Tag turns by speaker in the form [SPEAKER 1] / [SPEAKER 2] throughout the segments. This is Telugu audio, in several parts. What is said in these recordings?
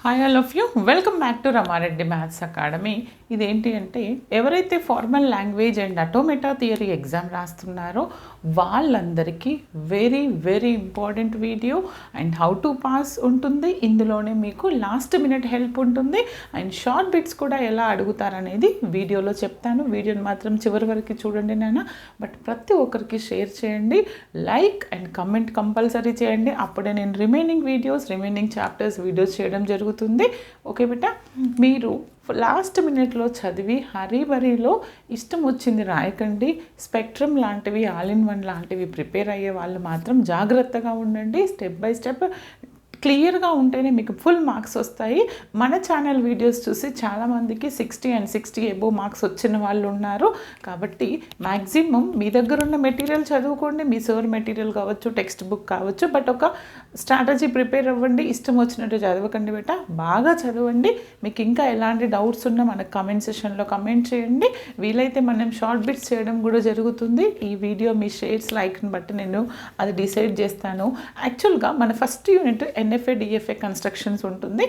[SPEAKER 1] Hi all of you welcome back to Rama Reddy maths academy. ఇదేంటి అంటే ఎవరైతే formal language and automata theory exam రాస్తున్నారో వాళ్ళందరికీ very very important video and how to pass ఉంటుంది. ఇందులోనే మీకు లాస్ట్ మినిట్ హెల్ప్ ఉంటుంది అండ్ షార్ట్ బిట్స్ కూడా ఎలా అడుగుతారనేది వీడియోలో చెప్తాను. వీడియోని మాత్రం చివరి వరకు చూడండి నాన్న. బట్ ప్రతి ఒక్కరికి షేర్ చేయండి, లైక్ అండ్ కమెంట్ కంపల్సరీ చేయండి. అప్పుడే నేను రిమైనింగ్ చాప్టర్స్ వీడియోస్ చేయడం జరుగుతుంది. ఓకే బేటా, మీరు లాస్ట్ మినిట్లో చదివి హరీబరీలో ఇష్టం వచ్చింది రాయకండి. స్పెక్ట్రమ్ లాంటివి, ఆల్ ఇన్ వన్ లాంటివి ప్రిపేర్ అయ్యే వాళ్ళు మాత్రం జాగ్రత్తగా ఉండండి. స్టెప్ బై స్టెప్ క్లియర్గా ఉంటేనే మీకు ఫుల్ మార్క్స్ వస్తాయి. మన ఛానల్ వీడియోస్ చూసి చాలామందికి 60 and 60 అబోవ్ మార్క్స్ వచ్చిన వాళ్ళు ఉన్నారు. కాబట్టి మ్యాక్సిమం మీ దగ్గర ఉన్న మెటీరియల్ చదువుకోండి. మీ సోర్ మెటీరియల్ కావచ్చు, టెక్స్ట్ బుక్ కావచ్చు, బట్ ఒక స్ట్రాటజీ ప్రిపేర్ అవ్వండి. ఇష్టం వచ్చినట్టు చదవకండి బేట, బాగా చదవండి. మీకు ఇంకా ఎలాంటి డౌట్స్ ఉన్నా మనకు కమెంట్ సెషన్లో కమెంట్ చేయండి. వీలైతే మనం షార్ట్ బిట్స్ చేయడం కూడా జరుగుతుంది. ఈ వీడియో మీ షేర్స్ లైక్ని బట్టి నేను అది డిసైడ్ చేస్తాను. యాక్చువల్గా మన first unit NFA DFA constructions ఉంటుంది.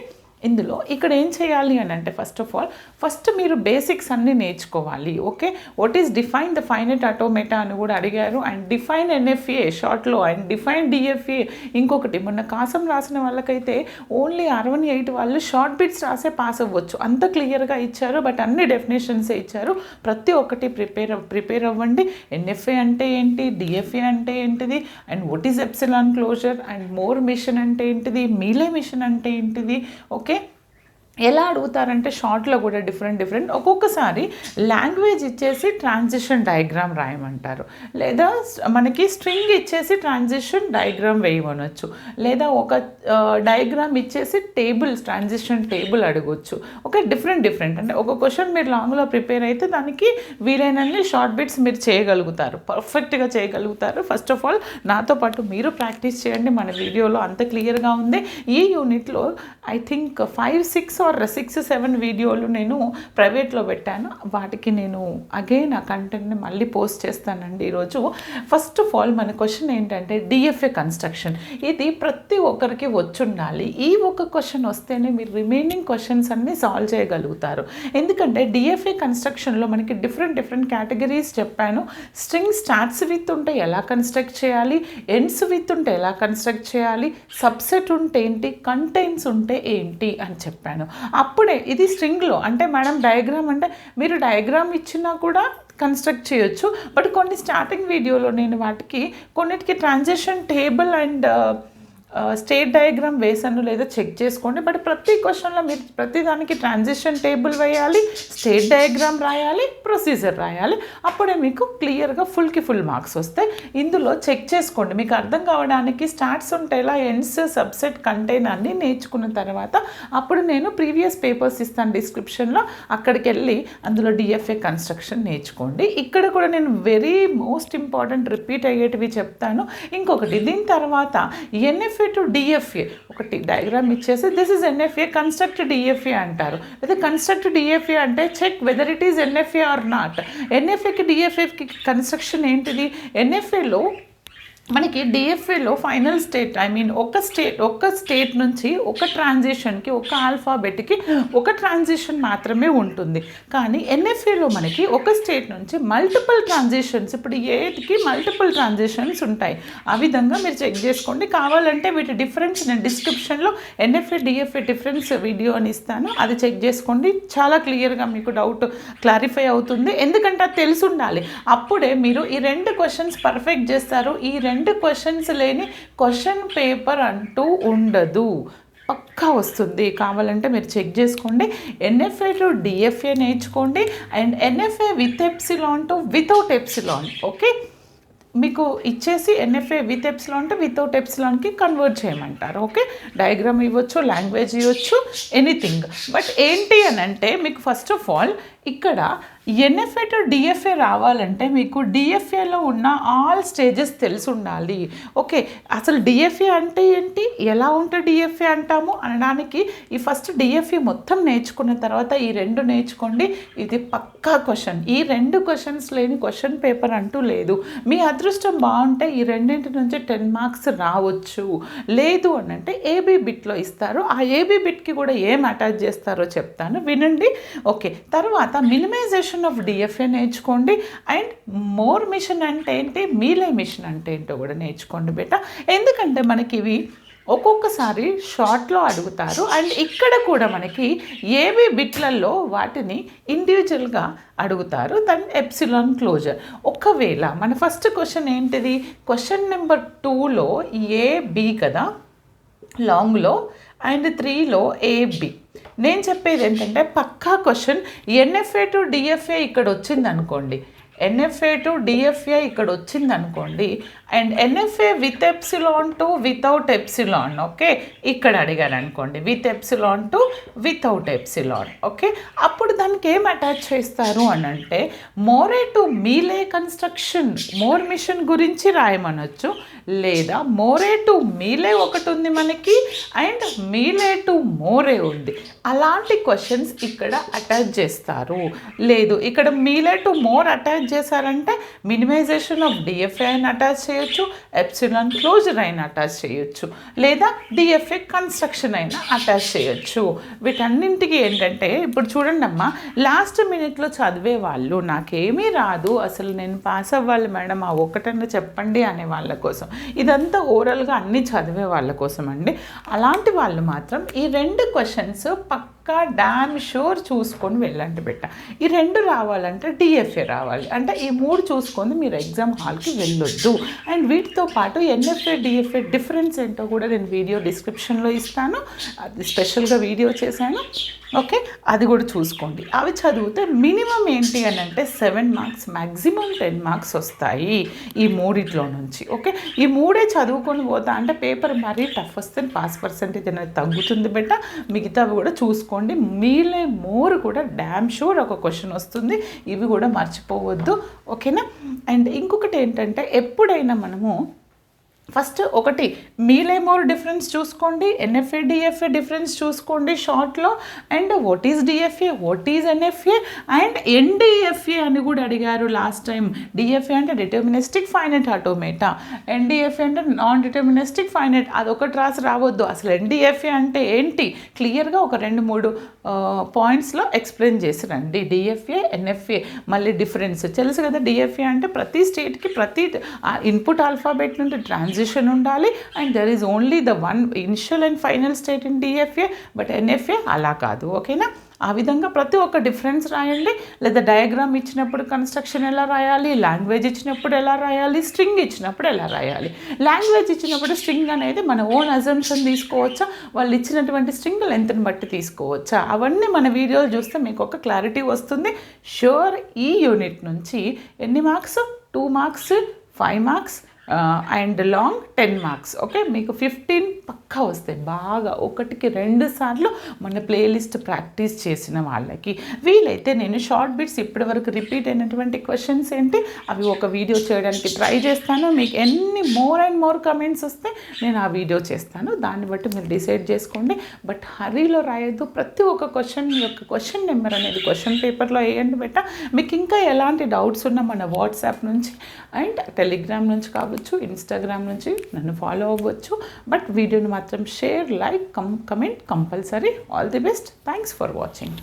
[SPEAKER 1] ఇందులో ఇక్కడ ఏం చేయాలి అని అంటే ఫస్ట్ మీరు బేసిక్స్ అన్నీ నేర్చుకోవాలి. Okay, what is define the finite automata అని కూడా అడిగారు. అండ్ డిఫైన్ ఎన్ఎఫ్ఏ షార్ట్లో అండ్ డిఫైన్ డిఎఫ్ఏ. ఇంకొకటి మొన్న కాసం రాసిన వాళ్ళకైతే ఓన్లీ 68 వాళ్ళు షార్ట్ బిట్స్ రాసే పాస్ అవ్వచ్చు. అంత క్లియర్గా ఇచ్చారు, బట్ అన్ని డెఫినేషన్సే ఇచ్చారు. ప్రతి ఒక్కటి ప్రిపేర్ అవ్వండి. ఎన్ఎఫ్ఏ అంటే ఏంటి, డిఎఫ్ఏ అంటే ఏంటిది, and what is epsilon closure, and Moore machine అంటే ఏంటిది, మీలే మిషన్ అంటే ఏంటిది. ఓకే, ఎలా అడుగుతారంటే షార్ట్లో కూడా డిఫరెంట్ ఒక్కొక్కసారి లాంగ్వేజ్ ఇచ్చేసి ట్రాన్సిషన్ డయాగ్రామ్ రాయమంటారు, లేదా మనకి స్ట్రింగ్ ఇచ్చేసి ట్రాన్సిషన్ డయాగ్రామ్ వేయమనొచ్చు, లేదా ఒక డయాగ్రామ్ ఇచ్చేసి ట్రాన్సిషన్ టేబుల్ అడగొచ్చు. ఓకే, డిఫరెంట్ అంటే ఒక క్వశ్చన్ మీరు లాంగ్లో ప్రిపేర్ అయితే దానికి వీలైనన్ని షార్ట్ బిట్స్ మీరు చేయగలుగుతారు, పర్ఫెక్ట్గా చేయగలుగుతారు. ఫస్ట్ ఆఫ్ ఆల్ నాతో పాటు మీరు ప్రాక్టీస్ చేయండి. మన వీడియోలో అంత క్లియర్గా ఉంది. ఈ యూనిట్లో ఐ థింక్ 5, 6 or 6, 7 వీడియోలు నేను ప్రైవేట్లో పెట్టాను. వాటికి నేను అగైన్ ఆ కంటెంట్ని మళ్ళీ పోస్ట్ చేస్తానండి ఈరోజు. ఫస్ట్ ఆఫ్ ఆల్ మన క్వశ్చన్ ఏంటంటే డిఎఫ్ఏ కన్స్ట్రక్షన్. ఇది ప్రతి ఒక్కరికి వచ్చుండాలి. ఈ ఒక క్వశ్చన్ వస్తేనే మీరు రిమైనింగ్ క్వశ్చన్స్ అన్నీ సాల్వ్ చేయగలుగుతారు. ఎందుకంటే డిఎఫ్ఏ కన్స్ట్రక్షన్లో మనకి డిఫరెంట్ కేటగిరీస్ చెప్పాను. స్ట్రింగ్ స్టార్ట్స్ విత్ ఉంటే ఎలా కన్స్ట్రక్ట్ చేయాలి, ఎండ్స్ విత్ ఉంటే ఎలా కన్స్ట్రక్ట్ చేయాలి, సబ్సెట్ ఉంటే ఏంటి, కంటైన్స్ ఉంటే ఏంటి అని చెప్పాను. అప్పుడే ఇది స్ట్రింగ్లో అంటే మేడం డయాగ్రామ్ అంటే మీరు డయాగ్రామ్ ఇచ్చినా కూడా కన్స్ట్రక్ట్ చేయొచ్చు. బట్ కొన్ని స్టార్టింగ్ వీడియోలో నేను వాటికి కొన్నిటికి transition table and state diagram వేసాను లేదా చెక్ చేసుకోండి. బట్ ప్రతి క్వశ్చన్లో మీరు ప్రతిదానికి ట్రాన్సిషన్ టేబుల్ వేయాలి, స్టేట్ డయాగ్రామ్ రాయాలి, ప్రొసీజర్ రాయాలి. అప్పుడే మీకు క్లియర్గా ఫుల్ మార్క్స్ వస్తాయి. ఇందులో చెక్ చేసుకోండి మీకు అర్థం కావడానికి. స్టార్ట్స్ ఉంటే ఎలా, ఎండ్స్, సబ్సెట్, కంటైన్ అన్నీ నేర్చుకున్న తర్వాత అప్పుడు నేను ప్రీవియస్ పేపర్స్ ఇస్తాను డిస్క్రిప్షన్లో, అక్కడికి వెళ్ళి అందులో డిఎఫ్ఏ కన్స్ట్రక్షన్ నేర్చుకోండి. ఇక్కడ కూడా నేను వెరీ మోస్ట్ ఇంపార్టెంట్ రిపీట్ అయ్యేటివి చెప్తాను. ఇంకొకటి దీని తర్వాత ఎన్ఎఫ్ఏ టు డిఎఫ్ఏ ఒకటి డయాగ్రామ్ ఇచ్చేసి this is NFA, construct DFA అంటారు. లేదా కన్స్ట్రక్ట్ డిఎఫ్ఏ అంటే check whether it is NFA or not. ఎన్ఎఫ్ఏకి డిఎఫ్ఏకి కన్స్ట్రక్షన్ ఏంటిది, ఎన్ఎఫ్ఏలో మనకి డిఎఫ్ఏలో ఫైనల్ స్టేట్ ఒక స్టేట్ నుంచి ఒక ట్రాన్సిషన్కి ఒక ఆల్ఫాబెట్కి ఒక ట్రాన్సిషన్ మాత్రమే ఉంటుంది. కానీ ఎన్ఎఫ్ఏలో మనకి ఒక స్టేట్ నుంచి మల్టిపుల్ ట్రాన్సిషన్స్, ఇప్పుడు ఏకి మల్టిపుల్ ట్రాన్సిషన్స్ ఉంటాయి. ఆ విధంగా మీరు చెక్ చేసుకోండి. కావాలంటే వీటి డిఫరెన్స్ నేను డిస్క్రిప్షన్లో ఎన్ఎఫ్ఏ డిఎఫ్ఏ డిఫరెన్స్ వీడియో అని ఇస్తాను, అది చెక్ చేసుకోండి. చాలా క్లియర్గా మీకు డౌట్ క్లారిఫై అవుతుంది. ఎందుకంటే అది తెలిసి ఉండాలి. అప్పుడే మీరు ఈ 2 క్వశ్చన్స్ పర్ఫెక్ట్ చేస్తారు. ఈ 2 క్వశ్చన్స్ లేని క్వశ్చన్ పేపర్ అంటూ ఉండదు, పక్కా వస్తుంది. కావాలంటే మీరు చెక్ చేసుకోండి. ఎన్ఎఫ్ఏ టు డిఎఫ్ఏ నేర్చుకోండి and NFA with epsilon to without epsilon. Okay, మీకు ఇచ్చేసి NFA with epsilon to without ఎప్సిలాన్కి కన్వర్ట్ చేయమంటారు. ఓకే, డయాగ్రామ్ ఇవ్వచ్చు, లాంగ్వేజ్ ఇవ్వచ్చు, ఎనీథింగ్. బట్ ఏంటి అని అంటే మీకు ఫస్ట్ ఆఫ్ ఆల్ ఇక్కడ ఎన్ఎఫ్ఏ టు డిఎఫ్ఏ రావాలంటే మీకు డిఎఫ్ఏలో ఉన్న ఆల్ స్టేజెస్ తెలిసి ఉండాలి. ఓకే, అసలు డిఎఫ్ఏ అంటే ఏంటి, ఎలా ఉంటే డిఎఫ్ఏ అంటాము అనడానికి ఈ ఫస్ట్ డిఎఫ్ఏ మొత్తం నేర్చుకున్న తర్వాత ఈ రెండు నేర్చుకోండి. ఇది పక్కా క్వశ్చన్. ఈ రెండు క్వశ్చన్స్ లేని క్వశ్చన్ పేపర్ అంటూ లేదు. మీ అదృష్టం బాగుంటే ఈ రెండింటి నుంచి 10 మార్క్స్ రావచ్చు. లేదు అని అంటే ఏబీ బిట్లో ఇస్తారు. ఆ ఏబీ బిట్కి కూడా ఏం అటాచ్ చేస్తారో చెప్తాను, వినండి. ఓకే, తర్వాత మినిమైజేషన్ ఆఫ్ డిఎఫ్ఏ నేర్చుకోండి. అండ్ మోర్ మిషన్ అంటే ఏంటి, మీలే మిషన్ అంటే ఏంటో కూడా నేర్చుకోండి బేటా. ఎందుకంటే మనకి ఇవి ఒక్కొక్కసారి షార్ట్లో అడుగుతారు. అండ్ ఇక్కడ కూడా మనకి ఏబీ బిట్లలో వాటిని ఇండివిజువల్గా అడుగుతారు. దాని ఎప్సిలాన్ క్లోజర్. ఒకవేళ మన ఫస్ట్ క్వశ్చన్ ఏంటిది, క్వశ్చన్ నెంబర్ 2లో ఏబి కదా లాంగ్లో, అండ్ 3లో ఏబి. నేను చెప్పేది ఏంటంటే పక్కా క్వశ్చన్ ఎన్ఎఫ్ఏ టు డిఎఫ్ఏ ఇక్కడ వచ్చింది అనుకోండి, ఎన్ఎఫ్ఏ టు డిఎఫ్ఏ ఇక్కడ వచ్చింది అనుకోండి, and NFA with epsilon to without epsilon. Okay, ఇక్కడ అడిగారు అనుకోండి with epsilon to without epsilon. Okay, అప్పుడు దానికి ఏం అటాచ్ చేస్తారు అని అంటే Moore to Mealy construction, Moore machine గురించి రాయమనొచ్చు. లేదా మోరే టు మీలే ఒకటి ఉంది మనకి, అండ్ మీలే టు మోరే ఉంది. అలాంటి క్వశ్చన్స్ ఇక్కడ అటాచ్ చేస్తారు. లేదు ఇక్కడ మీలే టు మోర్ అటాచ్ చేశారంటే మినిమైజేషన్ ఆఫ్ డిఎఫ్ఏ అని అటాచ్ చేయొచ్చు, ఎప్సిలాన్ క్లోజర్ అయినా అటాచ్ చేయొచ్చు, లేదా డిఎఫ్ఏ కన్స్ట్రక్షన్ అయినా అటాచ్ చేయొచ్చు. వీటన్నింటికి ఏంటంటే ఇప్పుడు చూడండి అమ్మా, లాస్ట్ మినిట్లో చదివే వాళ్ళు నాకేమీ రాదు అసలు నేను పాస్ అవ్వాలి మేడం ఆ ఒక్కటన్నా చెప్పండి అనే వాళ్ళ కోసం, ఇదంతా ఓవరాల్గా అన్నీ చదివే వాళ్ళ కోసం అండి. అలాంటి వాళ్ళు మాత్రం ఈ రెండు క్వశ్చన్స్ పక్కా డామ్ షూర్ చూసుకొని వెళ్ళండి బిడ్డ. ఈ రెండు రావాలంటే డిఎఫ్ఏ రావాలి, అంటే ఈ మూడు చూసుకొని మీరు ఎగ్జామ్ హాల్కి వెళ్ళొద్దు. అండ్ వీటితో పాటు ఎన్ఎఫ్ఏ డిఎఫ్ఏ డిఫరెన్స్ ఏంటో కూడా నేను వీడియో డిస్క్రిప్షన్లో ఇస్తాను, అది స్పెషల్గా వీడియో చేశాను. ఓకే, అది కూడా చూసుకోండి. అవి చదివితే మినిమం ఏంటి అని అంటే 7 మార్క్స్, మ్యాక్సిమం 10 మార్క్స్ వస్తాయి ఈ మూడిట్లో నుంచి. ఓకే, ఈ మూడే చదువుకొని పోతా అంటే పేపర్ మరీ టఫ్ వస్తే పాస్ పర్సెంటేజ్ అనేది తగ్గుతుంది బెట్ట. మిగతావి కూడా చూసుకోండి. మీలే మోర్ కూడా డ్యామ్ షూర్ ఒక క్వశ్చన్ వస్తుంది, ఇవి కూడా మర్చిపోవద్దు. ఓకేనా. అండ్ ఇంకొకటి ఏంటంటే ఎప్పుడైనా మనము ఫస్ట్ ఒకటి మీలే మోర్ డిఫరెన్స్ చూసుకోండి, ఎన్ఎఫ్ఏ డిఎఫ్ఏ డిఫరెన్స్ చూసుకోండి షార్ట్లో. And what is DFA, what is NFA, and NDFA అని కూడా అడిగారు లాస్ట్ టైం. డిఎఫ్ఏ అంటే డిటర్మినిస్టిక్ ఫైనైట్ ఆటోమేటా, ఎన్డిఎఫ్ఏ అంటే నాన్ డిటర్మినిస్టిక్ ఫైనైట్. అదొకటి రాసి రావద్దు. అసలు ఎన్డిఎఫ్ఏ అంటే ఏంటి క్లియర్గా ఒక 2-3 పాయింట్స్లో ఎక్స్ప్లెయిన్ చేసి రండి. డిఎఫ్ఏ ఎన్ఎఫ్ఏ మళ్ళీ డిఫరెన్స్ తెలుసు కదా. డిఎఫ్ఏ అంటే ప్రతి స్టేట్కి ప్రతి ఇన్పుట్ ఆల్ఫాబెట్ నుండి ట్రాన్సిషన్ ఉండాలి, and there is only the one initial and final state in DFA. But NFA అలా కాదు. ఓకేనా. ఆ విధంగా ప్రతి ఒక్క డిఫరెన్స్ రాయండి. లేదా డయాగ్రామ్ ఇచ్చినప్పుడు కన్స్ట్రక్షన్ ఎలా రాయాలి, లాంగ్వేజ్ ఇచ్చినప్పుడు ఎలా రాయాలి, స్ట్రింగ్ ఇచ్చినప్పుడు ఎలా రాయాలి. లాంగ్వేజ్ ఇచ్చినప్పుడు స్ట్రింగ్ అనేది మన ఓన్ అజంప్షన్ తీసుకోవచ్చా, వాళ్ళు ఇచ్చినటువంటి స్ట్రింగ్ లెంత్ని బట్టి తీసుకోవచ్చా, అవన్నీ మన వీడియోలు చూస్తే మీకు ఒక క్లారిటీ వస్తుంది. షూర్ ఈ యూనిట్ నుంచి ఎన్ని marks, 2 marks, 5 marks and long 10 marks. Okay, మీకు 15 పక్కా వస్తాయి. బాగా 1-2 సార్లు మన ప్లేలిస్ట్ ప్రాక్టీస్ చేసిన వాళ్ళకి. వీలైతే నేను షార్ట్ బిట్స్ ఇప్పటివరకు రిపీట్ అయినటువంటి క్వశ్చన్స్ ఏంటి అవి ఒక వీడియో చేయడానికి ట్రై చేస్తాను. మీకు ఎన్ని మోర్ అండ్ మోర్ కమెంట్స్ వస్తే నేను ఆ వీడియో చేస్తాను, దాన్ని బట్టి మీరు డిసైడ్ చేసుకోండి. బట్ హరీలో రాయొద్దు. ప్రతి ఒక్క క్వశ్చన్ యొక్క క్వశ్చన్ నెంబర్ అనేది క్వశ్చన్ పేపర్లో వేయండి బెట్ట. మీకు ఇంకా ఎలాంటి డౌట్స్ ఉన్నా మన వాట్సాప్ నుంచి అండ్ టెలిగ్రామ్ నుంచి కావచ్చు, ఇన్స్టాగ్రామ్ నుంచి నన్ను ఫాలో అవ్వచ్చు. బట్ వీడియోని మాత్రం share, like, comment compulsory. All the best. Thanks for watching.